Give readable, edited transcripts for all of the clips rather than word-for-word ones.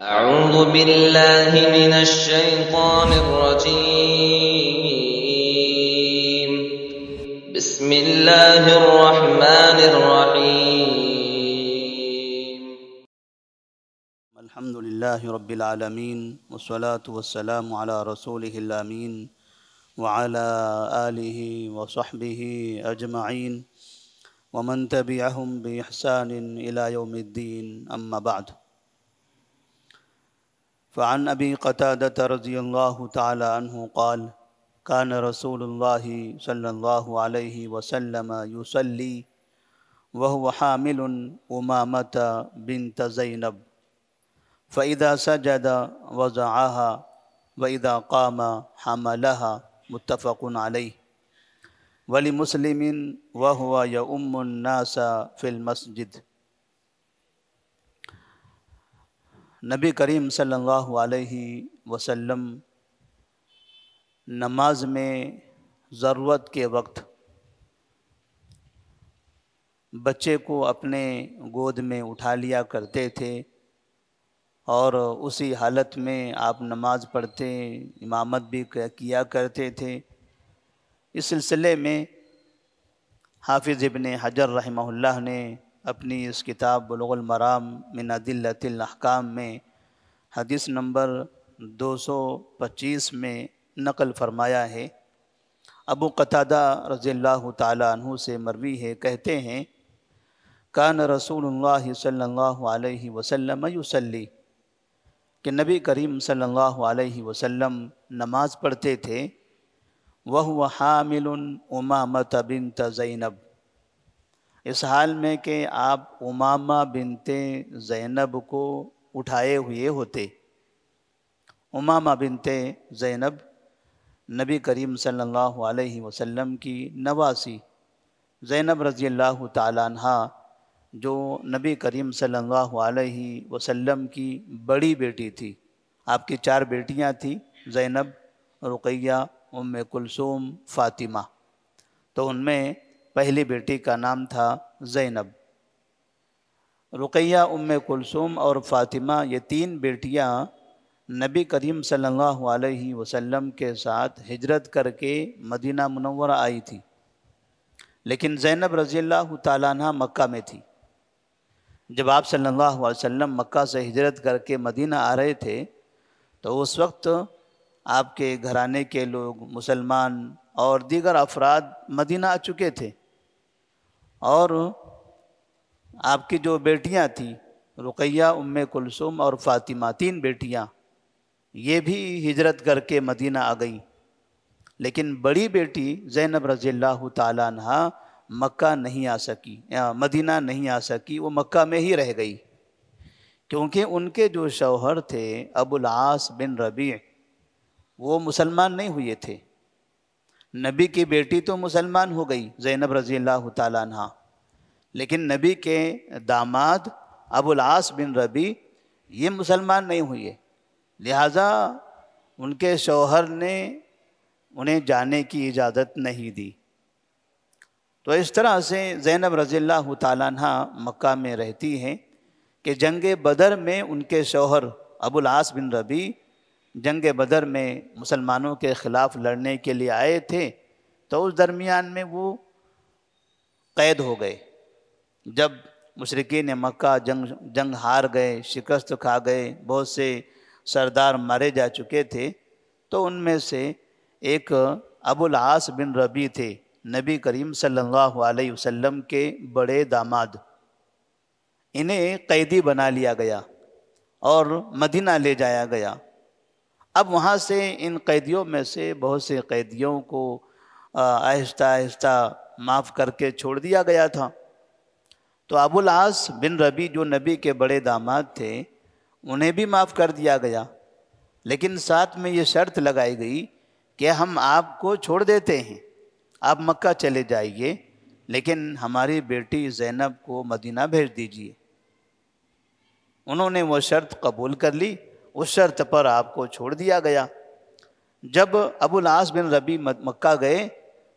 أعوذ بالله من الشيطان الرجيم. بسم الله الرحمن الرحيم. الحمد لله رب العالمين والصلاة والسلام على رسوله الأمين وعلى آله وصحبه أجمعين ومن تبعهم بإحسان إلى يوم الدين أما بعد. فعن أبي قتادة رضي الله تعالى عنه قال كان رسول الله صلى الله عليه وسلم يصلي وهو حامل أمامة بنت زينب فإذا سجد وضعها وإذا قام حملها متفق عليه. ولمسلم وهو يؤم الناس في المسجد. نبی کریم صلی اللہ علیہ وسلم نماز میں ضرورت کے وقت بچے کو اپنے گود میں اٹھا لیا کرتے تھے اور اسی حالت میں آپ نماز پڑھتے امامت بھی کیا کرتے تھے. اس سلسلے میں حافظ ابن حجر رحمہ اللہ نے اپنی اس کتاب بلوغ المرام من ادلۃ الاحکام میں حدیث نمبر 225 میں نقل فرمایا ہے. ابو قتادہ رضی اللہ تعالیٰ عنہ سے مروی ہے، کہتے ہیں کان رسول اللہ صلی اللہ علیہ وسلم یصلی، کہ نبی کریم صلی اللہ علیہ وسلم نماز پڑھتے تھے. وَهُوَ حَامِلٌ أُمَامَةَ بِنْتَ زینب، اس حال میں کہ آپ امامہ بنت زینب کو اٹھائے ہوئے ہوتے. امامہ بنت زینب نبی کریم صلی اللہ علیہ وسلم کی نواسی، زینب رضی اللہ تعالیٰ عنہ جو نبی کریم صلی اللہ علیہ وسلم کی بڑی بیٹی تھی. آپ کی 4 بیٹیاں تھیں، زینب، رقیہ، ام کلثوم، فاطمہ. تو ان میں پہلی بیٹی کا نام تھا زینب. رقیہ، ام کلثوم اور فاطمہ، یہ 3 بیٹیاں نبی کریم صلی اللہ علیہ وسلم کے ساتھ ہجرت کر کے مدینہ منورہ آئی تھی. لیکن زینب رضی اللہ تعالیٰ عنہ مکہ میں تھی. جب آپ صلی اللہ علیہ وسلم مکہ سے ہجرت کر کے مدینہ آ رہے تھے تو اس وقت آپ کے گھرانے کے لوگ، مسلمان اور دیگر افراد مدینہ آ چکے تھے، اور آپ کی جو بیٹیاں تھیں رقیہ، ام کلثوم اور فاطمہ، 3 بیٹیاں، یہ بھی ہجرت کر کے مدینہ آ گئیں. لیکن بڑی بیٹی زینب رضی اللہ تعالیٰ عنہ مکہ نہیں آ سکی، مدینہ نہیں آ سکی، وہ مکہ میں ہی رہ گئی، کیونکہ ان کے جو شوہر تھے ابو العاص بن ربیع، وہ مسلمان نہیں ہوئے تھے. نبی کی بیٹی تو مسلمان ہو گئی زینب رضی اللہ تعالیٰ عنہ، لیکن نبی کے داماد ابو العاص بن ربیع یہ مسلمان نہیں ہوئے، لہٰذا ان کے شوہر نے انہیں جانے کی اجازت نہیں دی. تو اس طرح سے زینب رضی اللہ تعالیٰ عنہ مکہ میں رہتی ہیں کہ جنگ بدر میں ان کے شوہر ابو العاص بن ربیع جنگ بدر میں مسلمانوں کے خلاف لڑنے کے لیے آئے تھے، تو اس درمیان میں وہ قید ہو گئے. جب مشرکین مکہ جنگ ہار گئے، شکست کھا گئے، بہت سے سردار مارے جا چکے تھے، تو ان میں سے ایک ابو العاص بن ربیع تھے، نبی کریم صلی اللہ علیہ وسلم کے بڑے داماد. انہیں قیدی بنا لیا گیا اور مدینہ لے جایا گیا. اب وہاں سے ان قیدیوں میں سے بہت سے قیدیوں کو آہستہ آہستہ معاف کر کے چھوڑ دیا گیا تھا. تو ابو العاص بن ربیع جو نبی کے بڑے داماد تھے انہیں بھی معاف کر دیا گیا، لیکن ساتھ میں یہ شرط لگائی گئی کہ ہم آپ کو چھوڑ دیتے ہیں، آپ مکہ چلے جائیے، لیکن ہماری بیٹی زینب کو مدینہ بھیج دیجیے. انہوں نے وہ شرط قبول کر لی، اس شرط پر آپ کو چھوڑ دیا گیا. جب ابو العاص بن ربیع مکہ گئے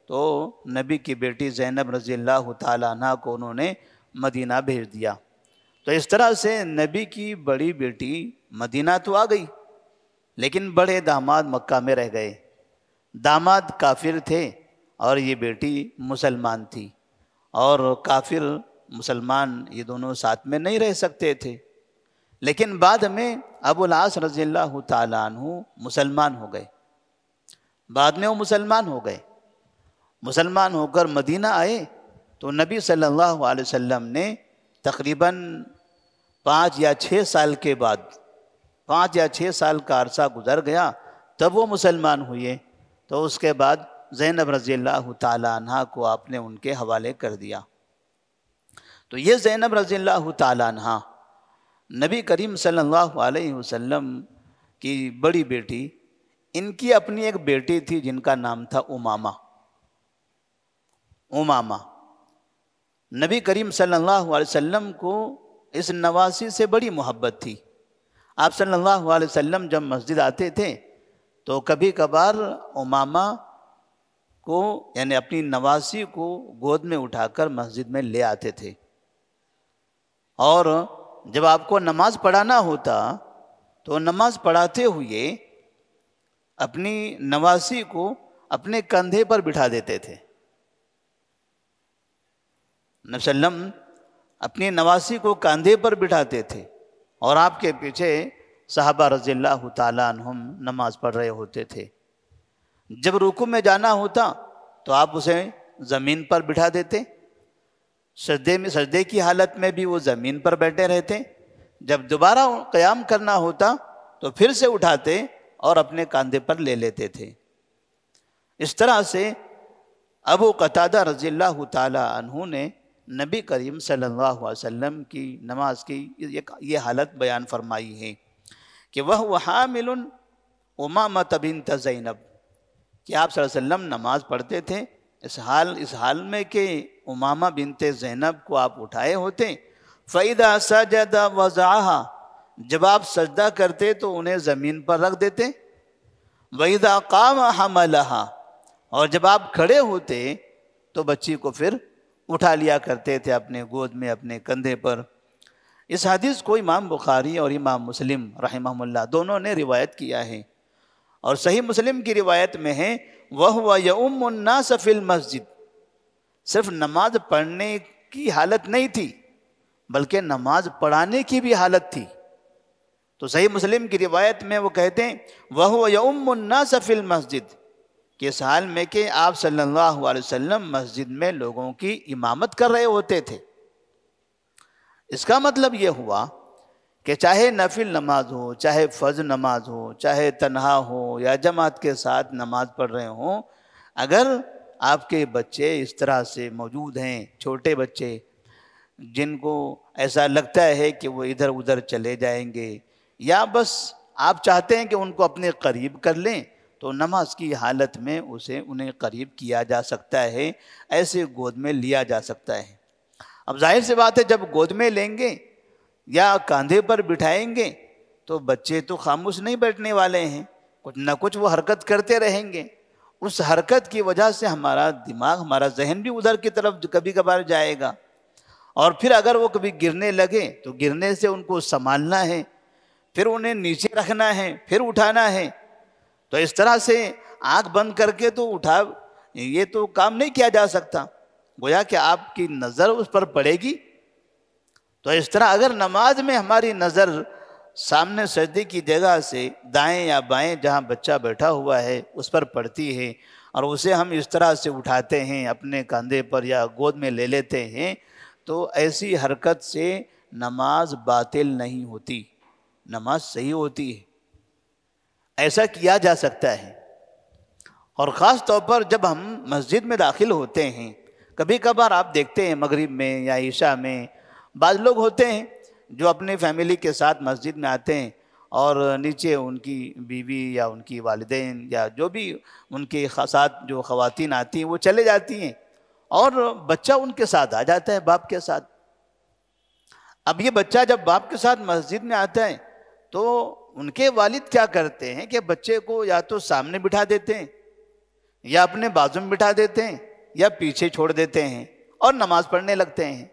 تو نبی کی بیٹی زینب رضی اللہ تعالیٰ عنہ کو انہوں نے مدینہ بھیج دیا. تو اس طرح سے نبی کی بڑی بیٹی مدینہ تو آ گئی، لیکن بڑے داماد مکہ میں رہ گئے۔ داماد کافر تھے اور یہ بیٹی مسلمان تھی، اور کافر مسلمان یہ دونوں ساتھ میں نہیں رہ سکتے تھے۔ لیکن بعد میں ابو العاص رضی اللہ تعالیٰ عنہ مسلمان ہو گئے، بعد میں وہ مسلمان ہو گئے۔ مسلمان ہو کر مدینہ آئے تو نبی صلی اللہ علیہ وسلم نے تقریباً 5 یا 6 سال کے بعد، 5 یا 6 سال کا عرصہ گزر گیا تب وہ مسلمان ہوئے۔ تو اس کے بعد زینب رضی اللہ تعالیٰ عنہ کو آپ نے ان کے حوالے کر دیا۔ تو یہ زینب رضی اللہ تعالیٰ عنہ نبی کریم صلی اللہ علیہ وسلم کی بڑی بیٹی، ان کی اپنی ایک بیٹی تھی جن کا نام تھا امامہ۔ امامہ نبی کریم صلی اللہ علیہ وسلم کو اس نواسی سے بڑی محبت تھی۔ آپ صلی اللہ علیہ وسلم جب مسجد آتے تھے تو کبھی کبھار امامہ کو یعنی اپنی نواسی کو گود میں اٹھا کر مسجد میں لے آتے تھے، اور جب آپ کو نماز پڑھانا ہوتا تو نماز پڑھاتے ہوئے اپنی نواسی کو اپنے کندھے پر بٹھا دیتے تھے۔ نبی صلی اللہ علیہ وسلم اپنی نواسی کو کاندھے پر بٹھاتے تھے اور آپ کے پیچھے صحابہ رضی اللہ تعالیٰ عنہم نماز پڑھ رہے ہوتے تھے۔ جب رکوع میں جانا ہوتا تو آپ اسے زمین پر بٹھا دیتے، سجدے کی حالت میں بھی وہ زمین پر بیٹھے رہتے، جب دوبارہ قیام کرنا ہوتا تو پھر سے اٹھاتے اور اپنے کاندھے پر لے لیتے تھے۔ اس طرح سے ابو قتادہ رضی اللہ تعالیٰ عنہ نے نبی کریم صلی اللہ علیہ وسلم کی نماز کی یہ حالت بیان فرمائی ہے کہ وہ حامل امامہ بنت زینب، کہ آپ صلی اللہ علیہ وسلم نماز پڑھتے تھے اس حال میں کہ امامہ بنت زینب کو آپ اٹھائے ہوتے۔ فَإِذَا سَجَدَ وَضَعَهَا، جب آپ سجدہ کرتے تو انہیں زمین پر رکھ دیتے۔ وَإِذَا قَامَ حَمَلَهَا، اور جب آپ کھڑے ہوتے تو بچی کو پھر اٹھا لیا کرتے تھے اپنے گود میں، اپنے کندھے پر۔ اس حدیث کو امام بخاری اور امام مسلم رحمہ اللہ دونوں نے روایت کیا ہے، اور صحیح مسلم کی روایت میں ہے وَهُوَ يَؤُمُّ النَّاسَ فِي الْمَسْجِدِ، صرف نماز پڑھنے کی حالت نہیں تھی بلکہ نماز پڑھانے کی بھی حالت تھی۔ تو صحیح مسلم کی روایت میں وہ کہتے ہیں وَهُوَ يَؤُمُّ النَّاسَ فِي الْمَسْجِدِ، کہ اس حال میں کہ آپ صلی اللہ علیہ وسلم مسجد میں لوگوں کی امامت کر رہے ہوتے تھے۔ اس کا مطلب یہ ہوا کہ چاہے نفل نماز ہو، چاہے فرض نماز ہو، چاہے تنہا ہو یا جماعت کے ساتھ نماز پڑھ رہے ہوں، اگر آپ کے بچے اس طرح سے موجود ہیں، چھوٹے بچے جن کو ایسا لگتا ہے کہ وہ ادھر ادھر چلے جائیں گے، یا بس آپ چاہتے ہیں کہ ان کو اپنے قریب کر لیں، تو نماز کی حالت میں انہیں قریب کیا جا سکتا ہے، ایسے گود میں لیا جا سکتا ہے۔ اب ظاہر سی بات ہے جب گود میں لیں گے یا کاندھے پر بٹھائیں گے تو بچے تو خاموش نہیں بیٹھنے والے ہیں، کچھ نہ کچھ وہ حرکت کرتے رہیں گے۔ اس حرکت کی وجہ سے ہمارا دماغ، ہمارا ذہن بھی ادھر کی طرف کبھی کبھار جائے گا، اور پھر اگر وہ کبھی گرنے لگے تو گرنے سے ان کو سنبھالنا ہے، پھر انہیں نیچے رکھنا ہے، پھر اٹھانا ہے۔ تو اس طرح سے آنکھ بند کر کے تو یہ تو کام نہیں کیا جا سکتا، گویا کہ آپ کی نظر اس پر پڑے گی۔ تو اس طرح اگر نماز میں ہماری نظر سامنے سجدے کی جگہ سے دائیں یا بائیں جہاں بچہ بیٹھا ہوا ہے اس پر پڑتی ہے، اور اسے ہم اس طرح سے اٹھاتے ہیں اپنے کاندھے پر یا گود میں لے لیتے ہیں، تو ایسی حرکت سے نماز باطل نہیں ہوتی، نماز صحیح ہوتی ہے۔ ایسا کیا جا سکتا ہے، اور خاص طور پر جب ہم مسجد میں داخل ہوتے ہیں، کبھی کبھار آپ دیکھتے ہیں مغرب میں یا عشاء میں بعض لوگ ہوتے ہیں جو اپنے فیملی کے ساتھ مسجد میں آتے ہیں، اور نیچے ان کی بیوی یا ان کی والدین یا جو بھی ان کے ساتھ جو خواتین آتی ہیں وہ چلے جاتی ہیں، اور بچہ ان کے ساتھ آ جاتا ہے، باپ کے ساتھ۔ اب یہ بچہ جب باپ کے ساتھ مسجد میں آتا ہے تو ان کے والد کیا کرتے ہیں کہ بچے کو یا تو سامنے بٹھا دیتے ہیں، یا اپنے بازو میں بٹھا دیتے ہیں، یا پیچھے چھوڑ دیتے ہیں اور نماز پڑھنے لگتے ہیں۔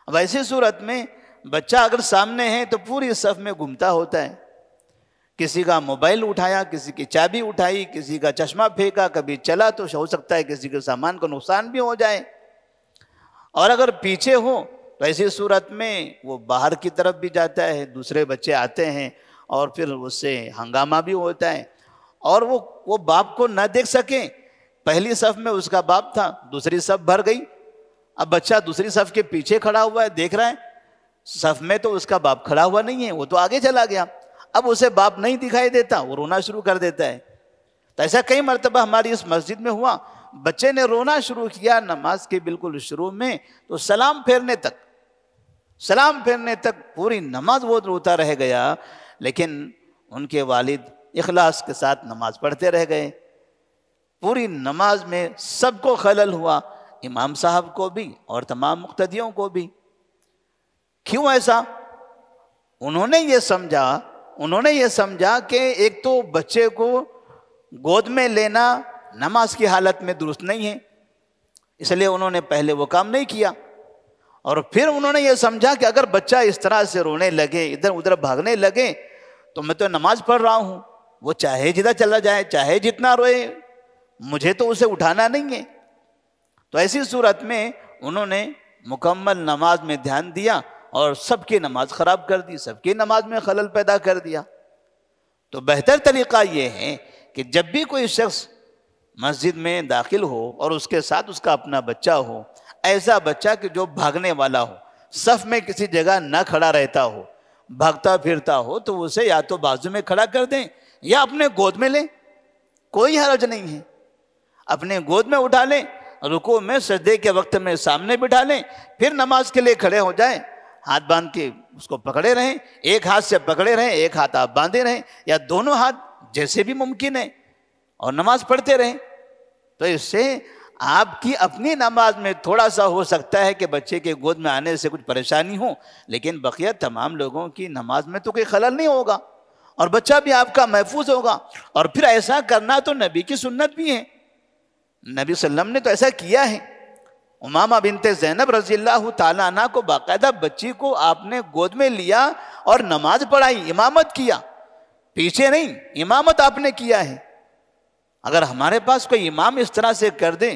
اب ایسی صورت میں بچہ اگر سامنے ہے تو پوری صف میں گھومتا ہوتا ہے، کسی کا موبائل اٹھایا، کسی کی چابی اٹھائی، کسی کا چشمہ پھینکا، کبھی چلا تو ہو سکتا ہے کسی کے سامان کو نقصان بھی ہو جائے، اور اگر پیچھے ہو تو ایسی صورت میں وہ باہر کی طرف بھی جاتا ہے، دوسرے بچے آتے ہیں اور پھر اس سے ہنگامہ بھی ہوتا ہے، اور وہ باپ کو نہ دیکھ سکیں۔ پہلی صف میں اس کا باپ تھا، دوسری صف بھر گئی، اب بچہ دوسری صف کے پیچھے کھڑا ہوا ہے، دیکھ رہا ہے صف میں تو اس کا باپ کھڑا ہوا نہیں ہے، وہ تو آگے چلا گیا، اب اسے باپ نہیں دکھائی دیتا، وہ رونا شروع کر دیتا ہے۔ تو ایسا کئی مرتبہ ہماری اس مسجد میں ہوا، بچے نے رونا شروع کیا نماز کے بالکل شروع میں، تو سلام پھیرنے تک پوری نماز وہ روتا رہ گیا، لیکن ان کے والد اخلاص کے ساتھ نماز پڑھتے رہ گئے۔ پوری نماز میں سب کو خلل ہوا، امام صاحب کو بھی اور تمام مقتدیوں کو بھی۔ کیوں ایسا؟ انہوں نے یہ سمجھا کہ ایک تو بچے کو گود میں لینا نماز کی حالت میں درست نہیں ہے، اس لیے انہوں نے پہلے وہ کام نہیں کیا، اور پھر انہوں نے یہ سمجھا کہ اگر بچہ اس طرح سے رونے لگے، ادھر ادھر بھاگنے لگے، تو میں تو نماز پڑھ رہا ہوں، وہ چاہے جدھر چلا جائے، چاہے جتنا روئے، مجھے تو اسے اٹھانا نہیں ہے۔ تو ایسی صورت میں انہوں نے مکمل نماز میں دھیان دیا اور سب کی نماز خراب کر دی، سب کی نماز میں خلل پیدا کر دیا۔ تو بہتر طریقہ یہ ہے کہ جب بھی کوئی شخص مسجد میں داخل ہو اور اس کے ساتھ اس کا اپنا بچہ ہو، ایسا بچہ کہ جو بھاگنے والا ہو، صف میں کسی جگہ نہ کھڑا رہتا ہو، بھاگتا پھرتا ہو، تو اسے یا تو بازو میں کھڑا کر دیں یا اپنے گود میں لیں، کوئی حرج نہیں ہے، اپنے گود میں اٹھا لیں، رکوع میں سجدے کے وقت میں سامنے بٹھا لیں، پھر نماز کے لیے کھڑے ہو جائیں، ہاتھ باندھ کے اس کو پکڑے رہیں، ایک ہاتھ سے پکڑے رہیں، ایک ہاتھ آپ باندھے رہیں، یا دونوں ہاتھ جیسے بھی ممکن ہے، اور نماز پڑھتے رہیں۔ تو اس سے آپ کی اپنی نماز میں تھوڑا سا ہو سکتا ہے کہ بچے کے گود میں آنے سے کچھ پریشانی ہو، لیکن بقیہ تمام لوگوں کی نماز میں تو کوئی خلل نہیں ہوگا، اور بچہ بھی آپ کا محفوظ ہوگا۔ اور پھر ایسا کرنا تو نبی کی سنت بھی ہے، نبی صلی اللہ علیہ وسلم نے تو ایسا کیا ہے۔ امامہ بنت زینب رضی اللہ تعالیٰ عنہ کو باقاعدہ بچی کو آپ نے گود میں لیا اور نماز پڑھائی، امامت کیا، پیچھے نہیں، امامت آپ نے کیا ہے۔ اگر ہمارے پاس کوئی امام اس طرح سے کر دیں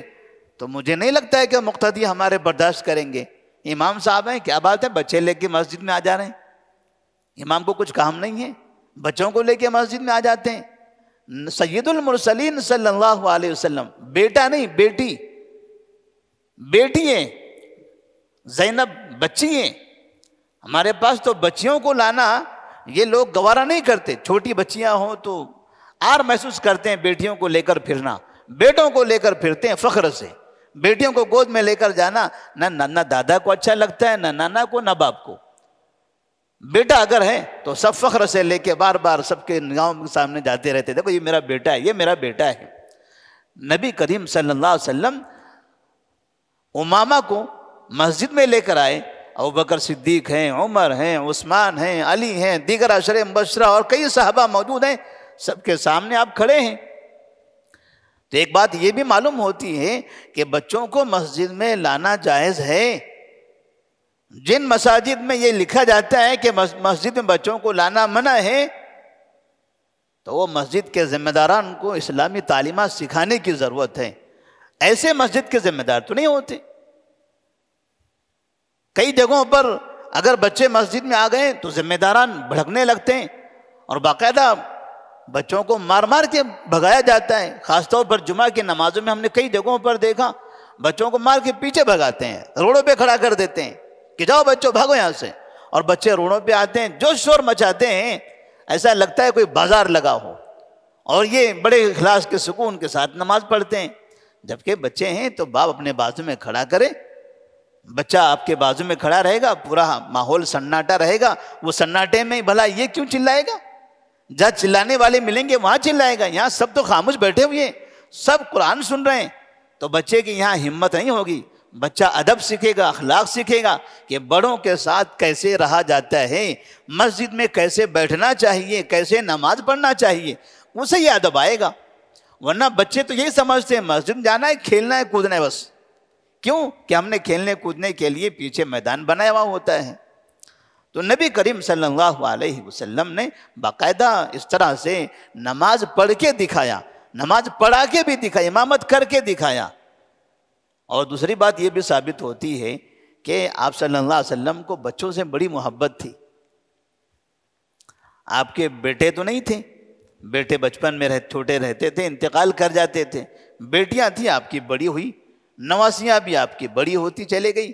تو مجھے نہیں لگتا ہے کہ مقتدی ہمارے برداشت کریں گے۔ امام صاحب ہیں، کیا بات ہے، بچے لے کے مسجد میں آ جا رہے ہیں، امام کو کچھ کام نہیں ہے، بچوں کو لے کے مسجد میں آ جاتے ہیں۔ سید المرسلین صلی اللہ علیہ وسلم، بیٹا نہیں بیٹی ہے، زینب بچی ہیں، ہمارے پاس تو بچیوں کو لانا یہ لوگ گوارا نہیں کرتے، چھوٹی بچیاں ہوں تو آر محسوس کرتے ہیں بیٹیوں کو لے کر پھرنا، بیٹوں کو لے کر پھرتے ہیں فخر سے، بیٹیوں کو گود میں لے کر جانا نہ دادا کو اچھا لگتا ہے، نہ نانا کو، نہ باپ کو۔ بیٹا اگر ہے تو سب فخر سے لے کے بار بار سب کے نگاہوں کے سامنے جاتے رہتے، دیکھو یہ میرا بیٹا ہے، یہ میرا بیٹا ہے۔ نبی کریم صلی اللہ علیہ وسلم امامہ کو مسجد میں لے کر آئے، ابوبکر صدیق ہیں، عمر ہیں، عثمان ہیں، علی ہیں، دیگر عشرہ مبشرہ اور کئی صحابہ موجود ہیں، سب کے سامنے آپ کھڑے ہیں۔ تو ایک بات یہ بھی معلوم ہوتی ہے کہ بچوں کو مسجد میں لانا جائز ہے۔ جن مساجد میں یہ لکھا جاتا ہے کہ مسجد میں بچوں کو لانا منع ہے، تو وہ مسجد کے ذمہ داران کو اسلامی تعلیمات سکھانے کی ضرورت ہے، ایسے مسجد کے ذمہ دار تو نہیں ہوتے۔ کئی جگہوں پر اگر بچے مسجد میں آ گئے تو ذمہ داران بھڑکنے لگتے ہیں اور باقاعدہ بچوں کو مار مار کے بھگایا جاتا ہے۔ خاص طور پر جمعہ کی نمازوں میں ہم نے کئی جگہوں پر دیکھا، بچوں کو مار کے پیچھے بھگاتے ہیں، روڑوں پہ کھڑا کر دیتے ہیں کہ جاؤ بچوں بھاگو یہاں سے، اور بچے روڑوں پہ آتے ہیں، جو شور مچاتے ہیں ایسا لگتا ہے کوئی بازار لگا ہو، اور یہ بڑے اخلاص کے سکون کے ساتھ نماز پڑھتے ہیں۔ جبکہ بچے ہیں تو باپ اپنے بازو میں کھڑا کرے، بچہ آپ کے بازو میں کھڑا رہے گا، پورا ماحول سناٹا رہے گا، وہ سناٹے میں بھلا یہ کیوں چلائے گا؟ جہاں چلانے والے ملیں گے وہاں چلائے گا، یہاں سب تو خاموش بیٹھے ہوئے ہیں، سب قرآن سن رہے ہیں، تو بچے کی یہاں ہمت نہیں ہوگی۔ بچہ ادب سیکھے گا، اخلاق سیکھے گا کہ بڑوں کے ساتھ کیسے رہا جاتا ہے، مسجد میں کیسے بیٹھنا چاہیے، کیسے نماز پڑھنا چاہیے، اسے یہ ادب آئے گا۔ ورنہ بچے تو یہی سمجھتے ہیں مسجد جانا ہے، کھیلنا ہے، کودنا ہے بس۔ کیوں کہ ہم نے کھیلنے کودنے کے لیے پیچھے میدان بنایا ہوا ہوتا ہے۔ تو نبی کریم صلی اللہ علیہ وسلم نے باقاعدہ اس طرح سے نماز پڑھ کے دکھایا، نماز پڑھا کے بھی دکھایا، امامت کر کے دکھایا۔ اور دوسری بات یہ بھی ثابت ہوتی ہے کہ آپ صلی اللہ علیہ وسلم کو بچوں سے بڑی محبت تھی۔ آپ کے بیٹے تو نہیں تھے، بیٹے بچپن میں چھوٹے رہتے تھے، انتقال کر جاتے تھے، بیٹیاں تھیں آپ کی بڑی ہوئی، نواسیاں بھی آپ کی بڑی ہوتی چلے گئی،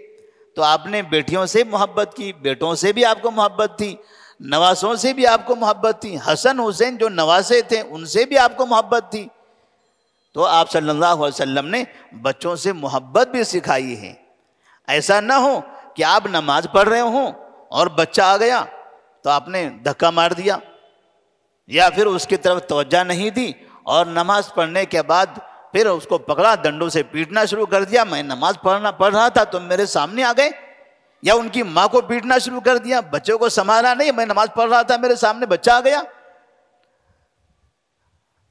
تو آپ نے بیٹیوں سے محبت کی، بیٹوں سے بھی آپ کو محبت تھی، نواسوں سے بھی آپ کو محبت تھی، حسن حسین جو نواسے تھے ان سے بھی آپ کو محبت تھی۔ تو آپ صلی اللہ علیہ وسلم نے بچوں سے محبت بھی سکھائی ہے۔ ایسا نہ ہو کہ آپ نماز پڑھ رہے ہوں اور بچہ آ گیا تو آپ نے دھکا مار دیا، یا پھر اس کی طرف توجہ نہیں دی اور نماز پڑھنے کے بعد پھر اس کو پکڑا، ڈنڈوں سے پیٹنا شروع کر دیا۔ میں نماز پڑھ رہا تھا تم میرے سامنے آ گئے، یا ان کی ماں کو پیٹنا شروع کر دیا، بچوں کو سنبھالا نہیں، میں نماز پڑھ رہا تھا میرے سامنے بچہ آ گیا۔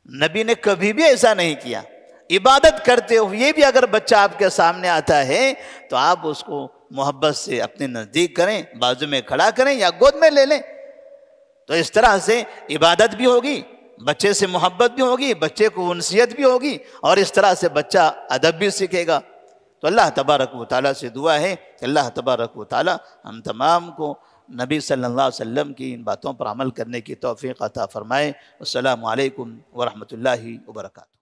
نبی نے کبھی بھی ایسا نہیں کیا۔ عبادت کرتے ہوئے بھی اگر بچہ آپ کے سامنے آتا ہے تو آپ اس کو محبت سے اپنے نزدیک کریں، بازو میں کھڑا کریں یا گود میں لے لیں۔ تو اس طرح سے عبادت بھی ہوگی، بچے سے محبت بھی ہوگی، بچے کو انسیت بھی ہوگی، اور اس طرح سے بچہ ادب بھی سیکھے گا۔ تو اللہ تبارک و تعالیٰ سے دعا ہے کہ اللہ تبارک و تعالیٰ ہم تمام کو نبی صلی اللہ علیہ وسلم کی ان باتوں پر عمل کرنے کی توفیق عطا فرمائے۔ السلام علیکم ورحمۃ اللہ وبرکاتہ۔